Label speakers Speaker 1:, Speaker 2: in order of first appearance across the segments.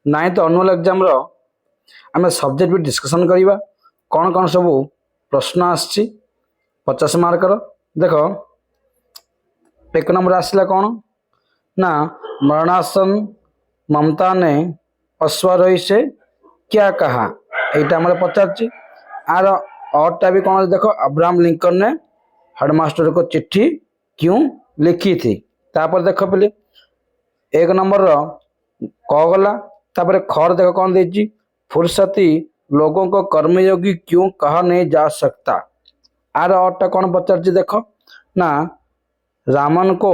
Speaker 1: Ninth annual exam आम subject भी discussion करवा कौन कौन सब प्रश्न आसछि 50 मार्कर। देख एक नंबर आसला कौन ना मरणासन ममता ने अश्वारोही से क्या कहा, यहाँ आम पचार आर अटा भी कौन देख अब्राहम लिंकन ने हेडमास्टर को चिट्ठी क्यों लिखी थी। तापर देख पे एक नंबर क गला तापर खर देख कौन देची फुर्सती लोगों को कर्मयोगी क्यों कहा नहीं जा सकता। आर अटा कौन पचार देख ना रामन को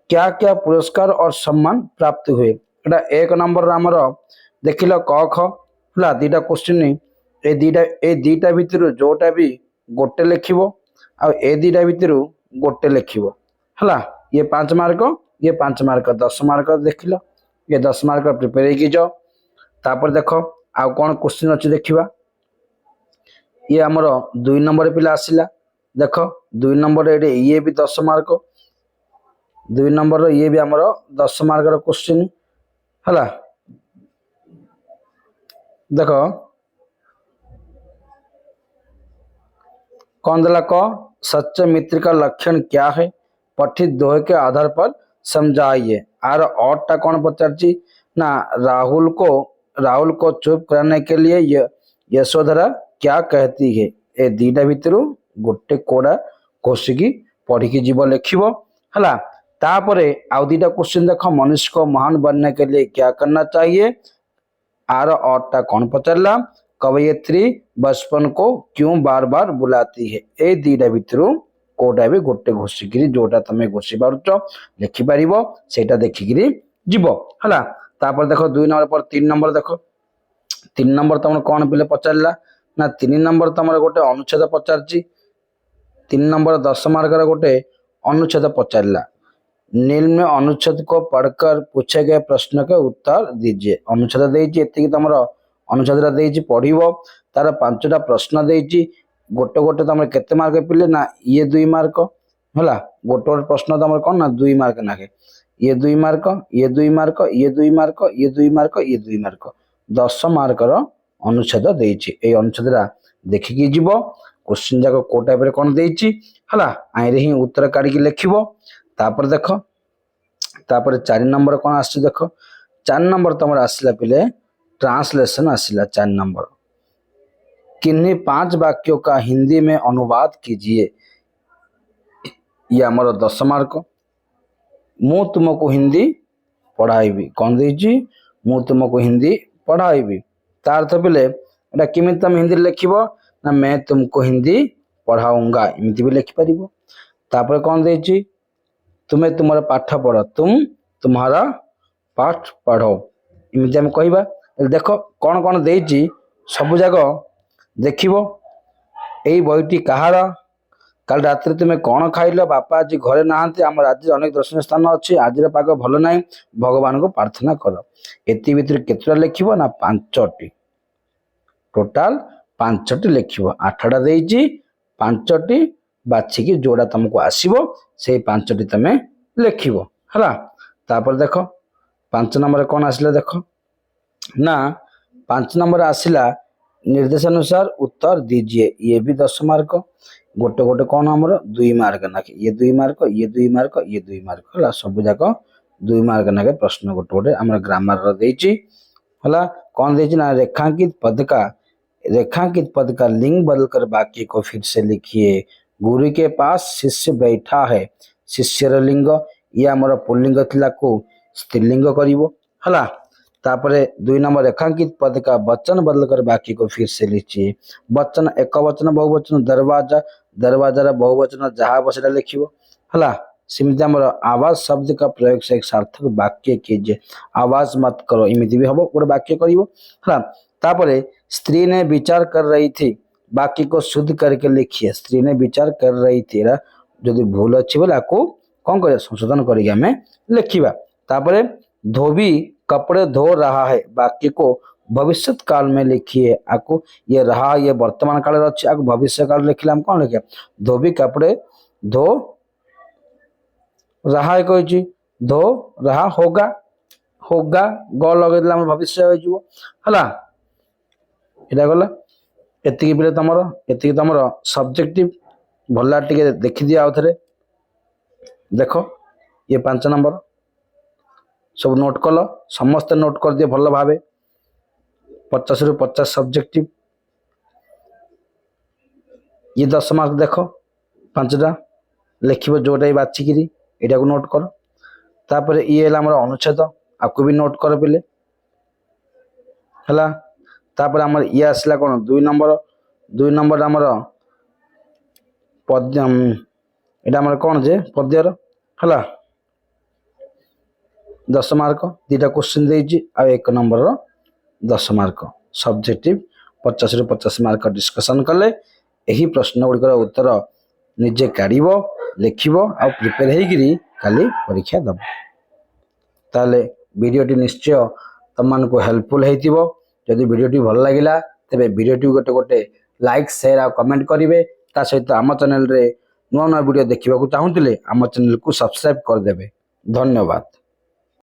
Speaker 1: क्या क्या पुरस्कार और सम्मान प्राप्त हुए। एटा एक नंबर आमर देख ल क ख है दीटा क्वेश्चन ए दीटा भितर जोटा भी गोटे लिख ए दीटा भितर गोटे लिख है। ये 5 मार्क ये 5 मार्क 10 मार्क देख लो ये 10 मार्क प्रिपेयर हो जाओ। तापर देख आउ कौन क्वेश्चन अच्छी देखा ये आमर 2 नंबर पिला आसला देख 2 नंबर ये भी 10 मार्क 2 नंबर ये भी आमर 10 मार्कर क्वेश्चन है। देख कौन दिला क सच्चे मित्र का लक्षण क्या है, पठित दोहे के आधार पर समझाइए। आर टा कौन पचार ना राहुल को चुप कराने के लिए यशोधरा क्या कहती है। ए दीटा भितर गोटे कोड़ा घोषिकी पढ़ी जीव लिख है। तापर आउ दीटा क्वेश्चन देख मनुष्य को महान बनने के लिए क्या करना चाहिए। आर टा कौन पचारा कवयित्री बचपन को क्यों बार बार बुलाती है। ए दीटा भितर कोटा भी गोटे घोषिकी जोटा तुम घोषि पार लिखिपार से देखिक जीव है। तापर देख 2 नंबर पर 3 नंबर देख 3 नंबर तुम कौन पे पचारा ना 3 नंबर तुम गोटे अनुच्छेद पचार 3 नंबर 10 मार्कर गोटे अनुच्छेद पचारा निम्न अनुच्छेद को पढ़कर पूछे गए प्रश्न के उत्तर दीजिए। अनुच्छेद देती तुम अनुच्छेद पढ़ो तार 5टा प्रश्न देती गोटे गोटे तुम केते मार्क पिले ना ये 2 मार्क है। गोटे गोटे प्रश्न तुम कौन ना 2 मार्क नाखे ये 2 मार्क ये 2 मार्क ये 2 मार्क ये 2 मार्क ये 2 मार्क 10 मार्कर अनुच्छेद देती अनुच्छेद देखिकी जीव क्वेश्चन जाक को टाइप कौन देती है आईरे ही उत्तर काढ़ लिख। तापर देख तापर 4 नंबर कौन आस देख 4 नंबर तुम आसला पिले ट्रांसलेशन आसला 4 नंबर किन्हीं 5 वाक्यों का हिंदी में अनुवाद कीजिए। ये आमर 10 मार्क मु तुमको हिंदी पढ़ाइबी कौन देची मु तुमको हिंदी पढ़ाइबी तार अर्थ पिले एटा किमी तुम हिंदी लिख ना मैं तुमको हिंदी पढ़ाऊंगा इमती भी लिख पार। तापर कौन देची तुम्हें तुम्हारा पाठ पढ़ो तुम तुम्हारा पाठ पढ़ो इमती आम कहवा। देख कौन कौन देची सब जाक देख यही बहीटी कहार कल रात तुम्हें कौन खाइल बापा आज घरे नहांती आम राज्य अनेक दर्शनीय स्थान अच्छी आज पाग भल ना भगवान को प्रार्थना कर। एति भितर केतटा लिख ना 5टी टोटाल 5टी लिख 8टा देची 5टी बाछिकी जोड़ा तुमको आसो से 5टी तुम लिख है। तापर देख 5 नंबर कौन आसला देख ना 5 नंबर आसला निर्देशानुसार उत्तर दीजिए। ये भी 10 मार्क गोटे गोटे कौन आमर 2 मार्क नाखे ये 2 मार्क ये 2 मार्क ये 2 मार्क है सब जाक 2 मार्क नाखे प्रश्न गोटे गोटे आम ग्रामर देची है। कौन देची ना रेखांकित पद का लिंग बदलकर वाक्य को फिर से लिखिए। गुरु के पास शिष्य बैठा है शिष्यर लिंग ये आमर पुल्लिंग थिला को स्त्रीलिंग करिवो है। तापर 2 नंबर रेखांकित पद का वचन बदलकर वाक्य को फिर से लिखिए। वचन एक वचन बहुवचन दरवाजा दरवाजार बहुवचन जहा बसटा लिख है। सेमती आमर आवाज शब्द का प्रयोग से एक सार्थक वाक्य कीजिए। आवाज मत करो इमिति भी हम गोटे वाक्य कर। तापर स्त्री ने विचार कर रही थी वाक्य को शुद्ध करके लिखिए। स्त्री ने विचार कर रही थी जो भूल अच्छी बोले आपको कौन कर संशोधन करके लिखा। तापर धोबी कपड़े धो रहा है वाक्य को भविष्य काल में लिखिए। आपको ये रहा ये वर्तमान काल अच्छे आपको भविष्य काल लिखिले हम कौन लिखे धोबी कपड़े धो रहा है कही धो रहा होगा ग लगेदेले आम भविष्य हो एटा गला एतिकी पिले तमर सब्जेक्टिव भला टिके देखि दिया आउ थरे देख ये 5 नंबर सब नोट कल समस्त नोट कर दिए भल भावे 50 रु 50 सब्जेक्टिव ये 10 मार्क देख 5टा लिख जोटा बाचिकी यहाँ को नोट कर तापर ये आम अनुच्छेद आपको भी नोट कर पिले है तापर आम ये आसला कौन 2 नंबर आमर पद्य यहाँ कौन जे पद्यर है 10 मार्क 2टा क्वेश्चन देजी आ 1 नंबर 10 मार्क सब्जेक्टिव 50 रु 50 मार्क डिस्कसन कले यही प्रश्न गुड़िकर उत्तर निजे काढ़ लिखब आ प्रिपेयर होगी खाली परीक्षा दब ताले वीडियोटी निश्चय तुम मानक हेल्पफुल होइतिबो जदि वीडियोटी भल लागिला तेबे वीडियोटी गोटे गोटे लाइक शेयर आ कमेंट करेंगे ता सहित आम चैनल रे नुआ नुआ वीडियो देखा चाहूले आम चैनल को सब्सक्राइब करदे। धन्यवाद।